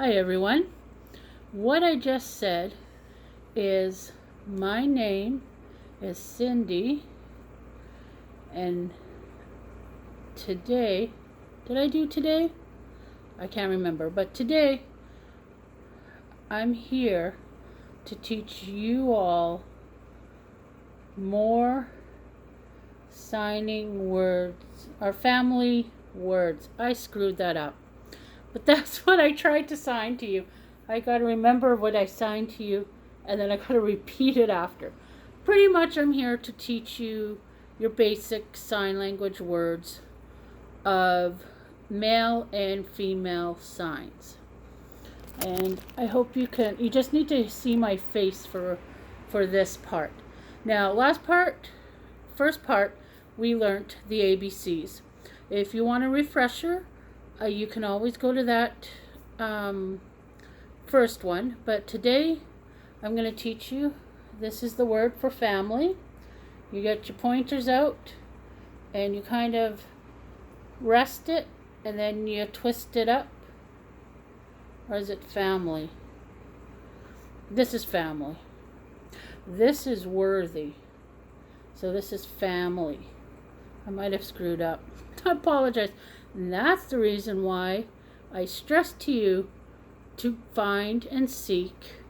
Hi everyone. What I just said is my name is Cindy, and today, did I do today? I can't remember, but today I'm here to teach you all more signing words, or family words. I screwed that up. But that's what I tried to sign to you. I got to remember what I signed to you, and then I got to repeat it after. Pretty much I'm here to teach you your basic sign language words of male and female signs. And I hope you just need to see my face for this part. Now, first part, we learned the ABCs. If you want a refresher, you can always go to that first one. But today, I'm going to teach you, this is the word for family. You get your pointers out, and you kind of rest it, and then you twist it up. Or is it family? This is family. This is worthy. So this is family. I might have screwed up. I apologize. And that's the reason why I stress to you to find and seek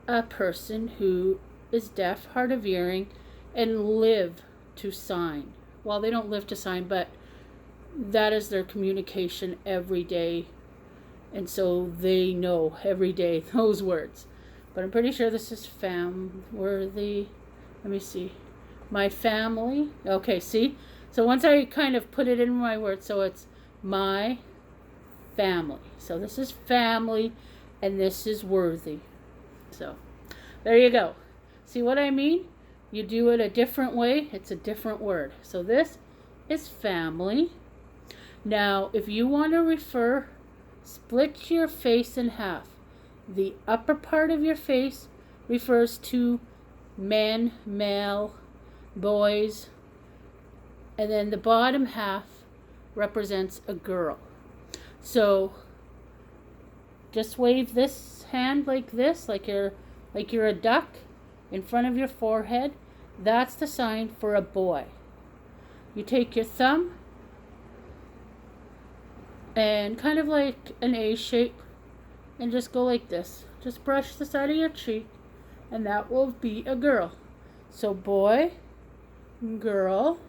a person who is deaf, hard of hearing, and live to sign. Well, they don't live to sign, but that is their communication every day. And so they know every day those words. But I'm pretty sure this is worthy. Let me see. My family. Okay, see? So once I kind of put it in my words, so it's my family. So this is family, and this is worthy. So there you go. See what I mean? You do it a different way, it's a different word. So this is family. Now, if you want to split your face in half. The upper part of your face refers to men, male, boys, and then the bottom half represents a girl. So just wave this hand like this, like you're a duck in front of your forehead. That's the sign for a boy. You take your thumb and kind of like an A shape and just go like this. Just brush the side of your cheek, and that will be a girl. So boy, girl.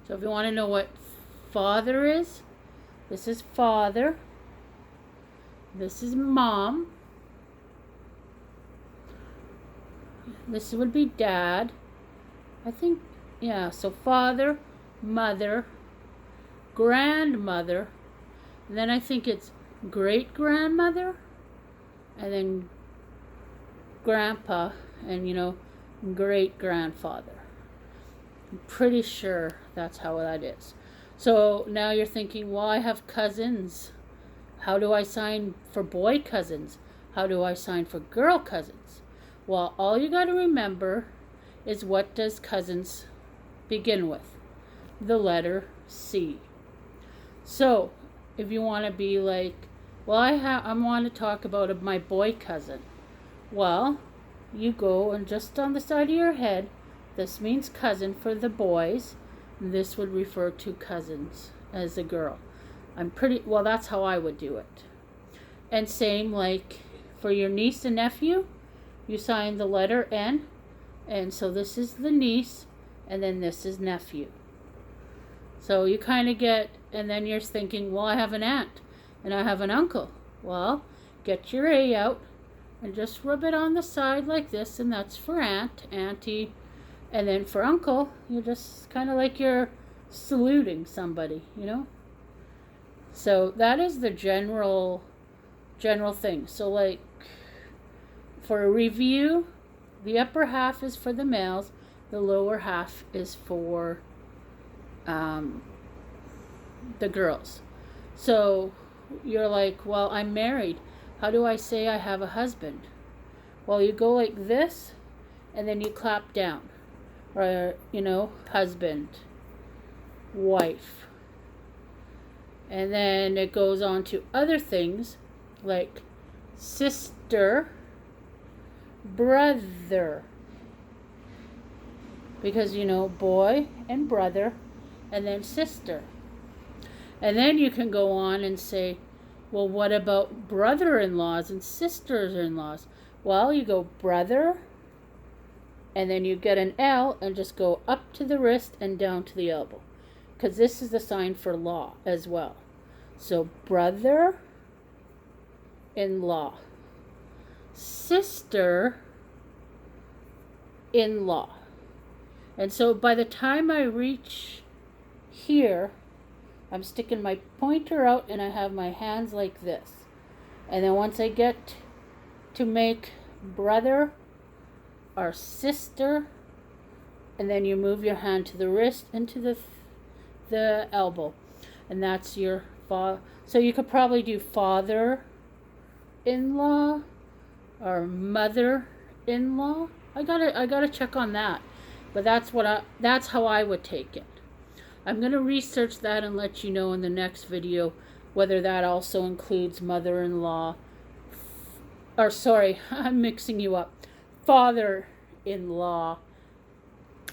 So if you want to know what father is, this is father. This is mom. This would be dad. I think, yeah, so father, mother, grandmother, and then I think it's great grandmother, and then grandpa, and great grandfather. I'm pretty sure that's how that is. So now you're thinking, well, I have cousins. How do I sign for boy cousins? How do I sign for girl cousins? Well, all you got to remember is, what does cousins begin with? The letter C. So if you want to be like, well, I want to talk about my boy cousin. Well, you go and just on the side of your head, this means cousin for the boys. This would refer to cousins as a girl. That's how I would do it. And same like for your niece and nephew, you sign the letter N. And so this is the niece, and then this is nephew. So you kind of get, and then you're thinking, well, I have an aunt and I have an uncle. Well, get your A out and just rub it on the side like this, and that's for aunt, auntie. And then for uncle, you just kind of like you're saluting somebody. So that is the general thing. So like for a review, the upper half is for the males, the lower half is for the girls. So you're like, well, I'm married. How do I say I have a husband? Well, you go like this, and then you clap down. Or, husband, wife. And then it goes on to other things like sister, brother. Because, boy and brother, and then sister. And then you can go on and say, well, what about brother-in-laws and sisters-in-laws? Well, you go brother, and then you get an L and just go up to the wrist and down to the elbow. Because this is the sign for law as well. So brother-in-law, sister-in-law. And so by the time I reach here, I'm sticking my pointer out and I have my hands like this. And then once I get to make brother or sister, and then you move your hand to the wrist and to the elbow. And that's your father. So you could probably do father-in-law or mother-in-law. I gotta check on that. But that's how I would take it. I'm going to research that and let you know in the next video whether that also includes mother-in-law. Or sorry, I'm mixing you up. Father-in-law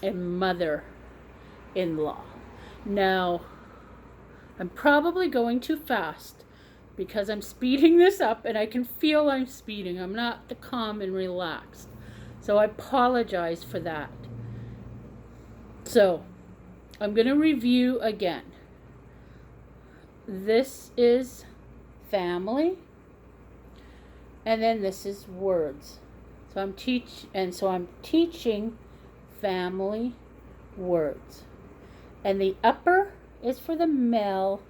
and mother-in-law. Now, I'm probably going too fast because I'm speeding this up and I can feel I'm speeding. I'm not the calm and relaxed. So I apologize for that. So, I'm going to review again. This is family, and then this is words. So I'm teaching family words. And the upper is for the male,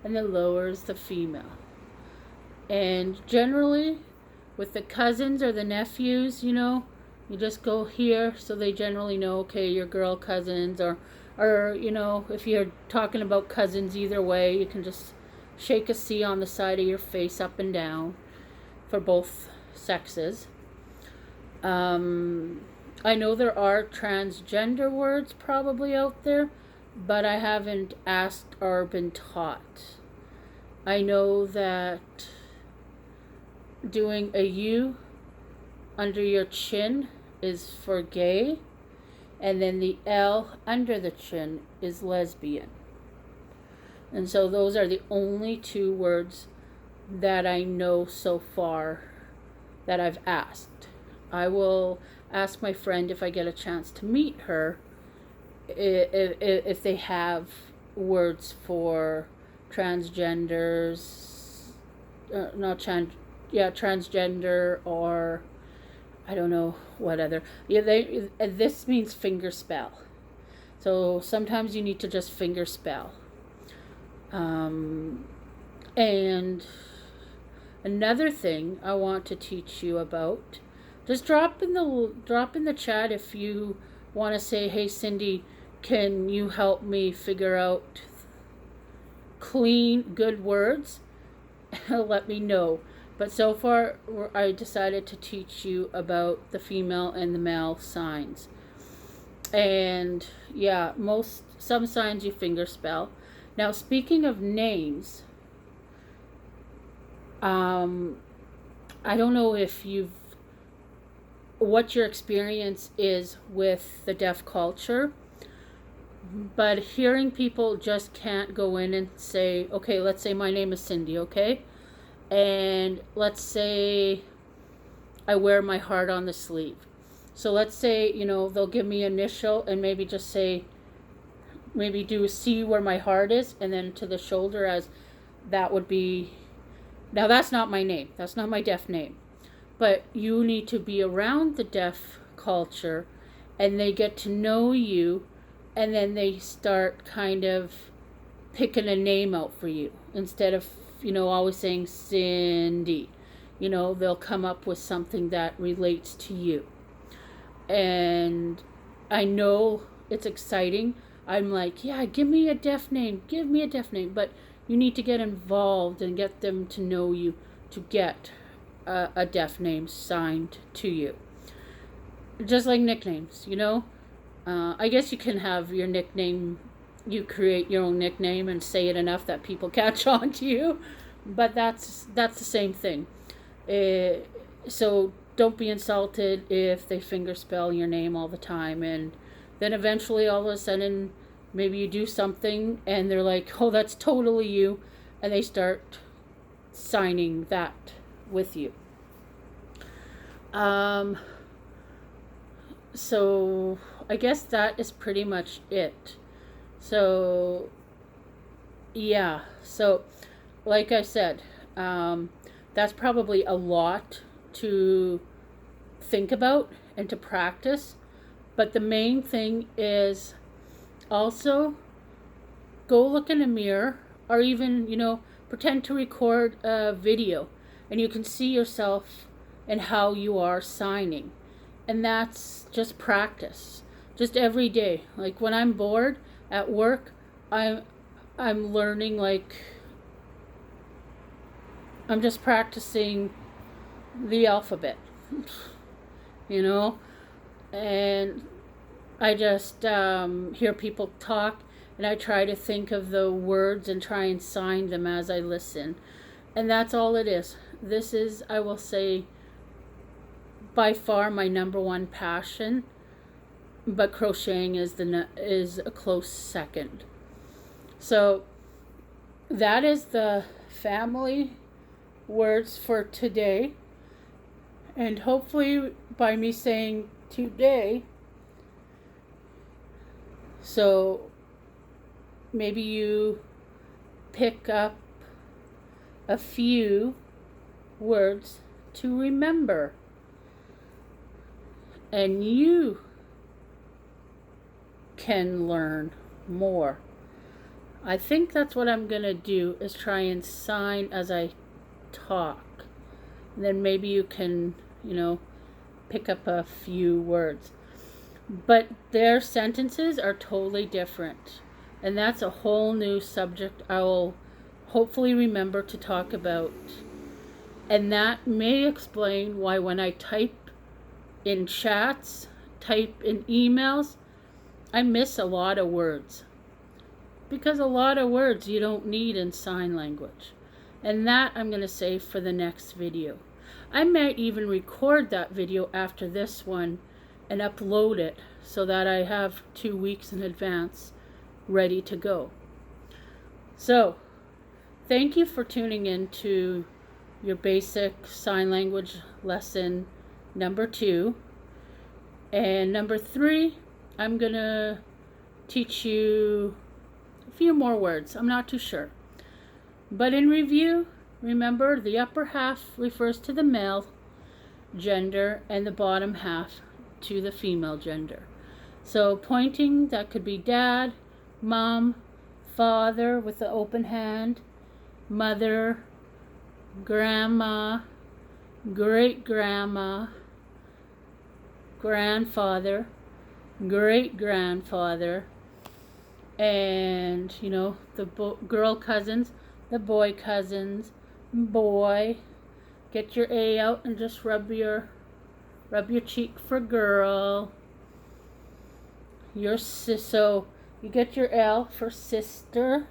and the lower is the female. And generally, with the cousins or the nephews, you just go here so they generally know, okay, your girl cousins, or if you're talking about cousins either way, you can just shake a C on the side of your face up and down for both sexes. I know there are transgender words probably out there, but I haven't asked or been taught. I know that doing a U under your chin is for gay, and then the L under the chin is lesbian. And so those are the only two words that I know so far that I've asked. I will ask my friend if I get a chance to meet her if they have words for transgenders, transgender, or I don't know what other. This means finger spell. So sometimes you need to just finger spell. And another thing I want to teach you about, just drop in the chat if you want to say, hey Cindy, can you help me figure out clean, good words? Let me know. But so far, I decided to teach you about the female and the male signs. And yeah, some signs you finger spell. Now, speaking of names, I don't know what your experience is with the deaf culture, but hearing people just can't go in and say, okay, let's say my name is Cindy, okay? And let's say I wear my heart on the sleeve. So let's say, they'll give me initial and maybe just say, maybe do a C where my heart is, and then to the shoulder as that would be. Now that's not my name. That's not my deaf name. But you need to be around the deaf culture and they get to know you, and then they start kind of picking a name out for you instead of always saying Cindy. They'll come up with something that relates to you. And I know it's exciting. I'm like, yeah, give me a deaf name. But you need to get involved and get them to know you to get a deaf name signed to you. Just like nicknames, I guess you can have your nickname, you create your own nickname and say it enough that people catch on to you. but that's the same thing. So don't be insulted if they fingerspell your name all the time, and then eventually all of a sudden maybe you do something and they're like, oh, that's totally you, and they start signing that with you. So I guess that is pretty much it. So yeah, so like I said, that's probably a lot to think about and to practice, but the main thing is also go look in a mirror, or even, pretend to record a video, and you can see yourself and how you are signing. And that's just practice, just every day. Like when I'm bored at work, I'm learning, like I'm just practicing the alphabet, and I just hear people talk, and I try to think of the words and try and sign them as I listen. And that's all it is. This is, I will say, by far my number one passion, but crocheting is a close second. So that is the family words for today. And hopefully by me saying today, so maybe you pick up a few words to remember, and you can learn more. I think that's what I'm gonna do, is try and sign as I talk. And then maybe you can, pick up a few words. But their sentences are totally different. And that's a whole new subject I will hopefully remember to talk about. And that may explain why when I type in chats, type in emails, I miss a lot of words. Because a lot of words you don't need in sign language. And that I'm going to save for the next video. I might even record that video after this one and upload it so that I have 2 weeks in advance ready to go. So, thank you for tuning in to your basic sign language lesson number 2. And number 3, I'm going to teach you a few more words. I'm not too sure. But in review, remember the upper half refers to the male gender and the bottom half to the female gender. So pointing, that could be dad, mom, father with the open hand, mother, grandma, great-grandma, grandfather, great-grandfather, and, the girl cousins, the boy cousins, boy. Get your A out and just rub your cheek for girl. So you get your L for sister,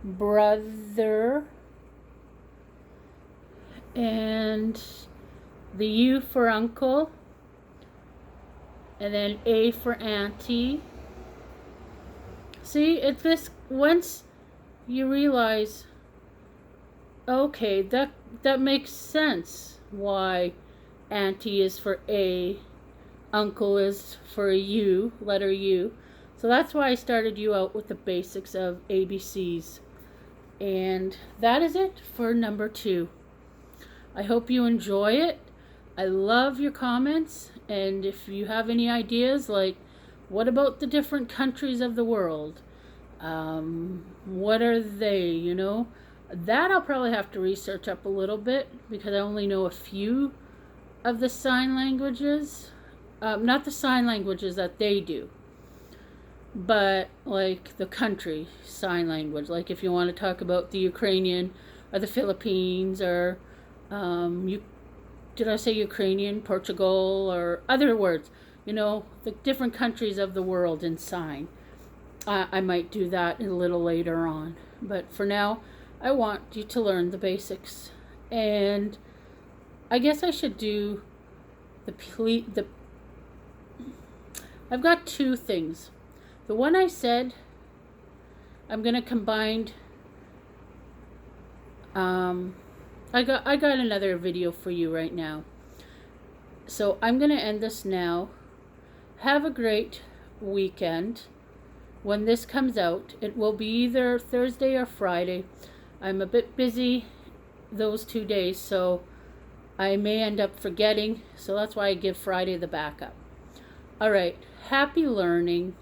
brother, and the U for uncle, and then A for auntie. See, it's this, once you realize, okay, that makes sense why auntie is for A, uncle is for a U, letter U. So that's why I started you out with the basics of ABCs. And that is it for number 2. I hope you enjoy it. I love your comments, and if you have any ideas, like what about the different countries of the world? What are they, That I'll probably have to research up a little bit, because I only know a few of the sign languages. Not the sign languages that they do, but like the country sign language. Like if you want to talk about the Ukrainian or the Philippines, or did I say Ukrainian, Portugal, or other words, the different countries of the world in sign. I might do that a little later on. But for now, I want you to learn the basics. And I guess I should do the I've got two things. The one I said, I'm going to combine, I got another video for you right now. So I'm going to end this now. Have a great weekend. When this comes out, it will be either Thursday or Friday. I'm a bit busy those 2 days, so I may end up forgetting. So that's why I give Friday the backup. All right. Happy learning.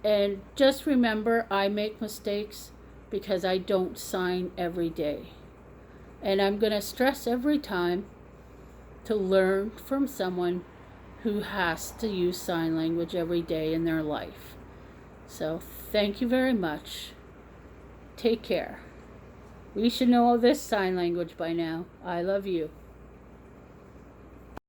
And just remember, I make mistakes because I don't sign every day. And I'm going to stress every time to learn from someone who has to use sign language every day in their life. So thank you very much. Take care. We should know all this sign language by now. I love you.